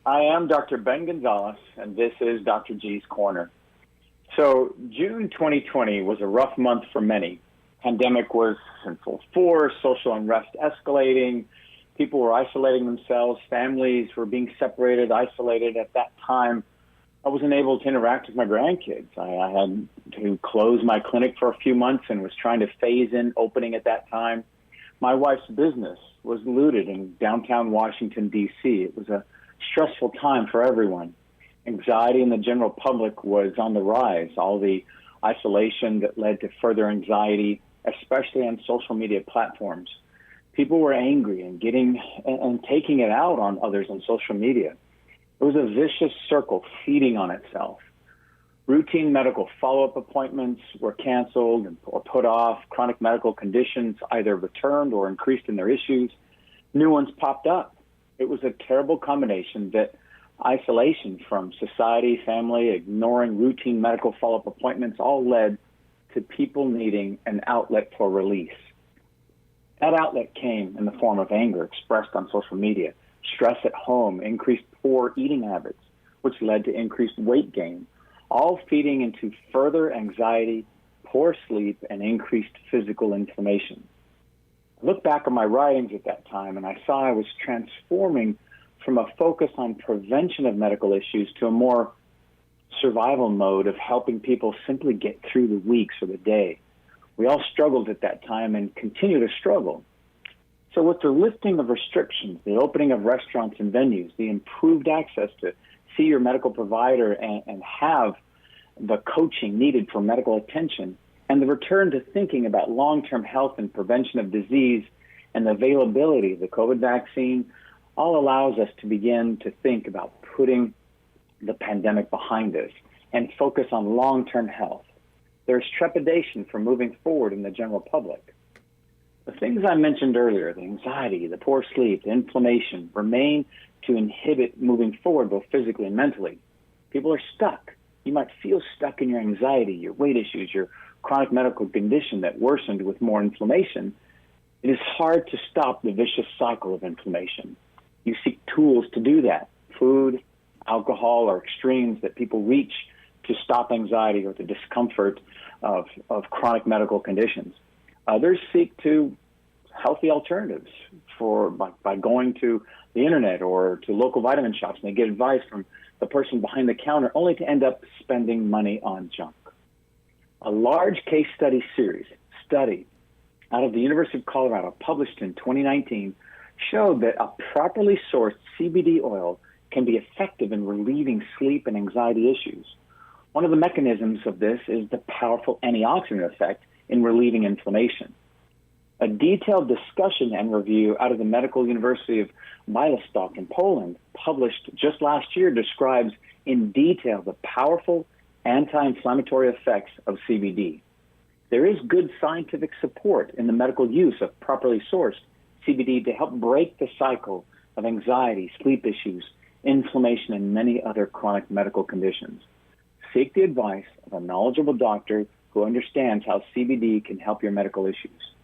I am Dr. Ben Gonzalez, and this is Dr. G's Corner. So June 2020 was a rough month for many. Pandemic was in full force, social unrest escalating, people were isolating themselves, families were being separated, isolated. At that time, I wasn't able to interact with my grandkids. I had to close my clinic for a few months and was trying to phase in opening at that time. My wife's business was looted in downtown Washington, D.C. It was a stressful time for everyone. Anxiety in the general public was on the rise. All the isolation that led to further anxiety, especially on social media platforms. People were angry and taking it out on others on social media. It was a vicious circle feeding on itself. Routine medical follow-up appointments were canceled or put off. Chronic medical conditions either returned or increased in their issues. New ones popped up. It was a terrible combination that isolation from society, family, ignoring routine medical follow-up appointments all led to people needing an outlet for release. That outlet came in the form of anger expressed on social media, stress at home, increased poor eating habits, which led to increased weight gain, all feeding into further anxiety, poor sleep, and increased physical inflammation. I look back on my writings at that time and I saw I was transforming from a focus on prevention of medical issues to a more survival mode of helping people simply get through the weeks or the day. We all struggled at that time and continue to struggle. So with the lifting of restrictions, the opening of restaurants and venues, the improved access to see your medical provider and have the coaching needed for medical attention, and the return to thinking about long-term health and prevention of disease and the availability of the COVID vaccine, all allows us to begin to think about putting the pandemic behind us and focus on long-term health. There's trepidation for moving forward in the general public. The things I mentioned earlier, the anxiety, the poor sleep, the inflammation, remain to inhibit moving forward both physically and mentally. People are stuck. You might feel stuck in your anxiety, your weight issues, your chronic medical condition that worsened with more inflammation. It is hard to stop the vicious cycle of inflammation. You seek tools to do that, food, alcohol, or extremes that people reach to stop anxiety or the discomfort of chronic medical conditions. Others seek to healthy alternatives by going to the internet or to local vitamin shops, and they get advice from the person behind the counter only to end up spending money on junk. A large case study out of the University of Colorado, published in 2019, showed that a properly sourced CBD oil can be effective in relieving sleep and anxiety issues. One of the mechanisms of this is the powerful antioxidant effect in relieving inflammation. A detailed discussion and review out of the Medical University of Białystok in Poland, published just last year, describes in detail the powerful anti-inflammatory effects of CBD. There is good scientific support in the medical use of properly sourced CBD to help break the cycle of anxiety, sleep issues, inflammation, and many other chronic medical conditions. Seek the advice of a knowledgeable doctor who understands how CBD can help your medical issues.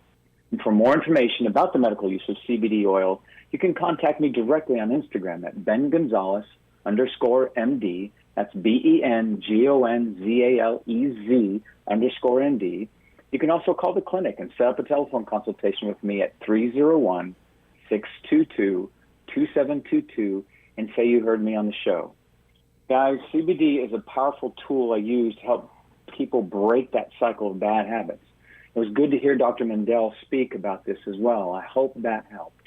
And for more information about the medical use of CBD oil, you can contact me directly on Instagram at BenGonzalez_MD. That's BenGonzalez_MD. You can also call the clinic and set up a telephone consultation with me at 301-622-2722 and say you heard me on the show. Guys, CBD is a powerful tool I use to help people break that cycle of bad habits. It was good to hear Dr. Mendel speak about this as well. I hope that helped.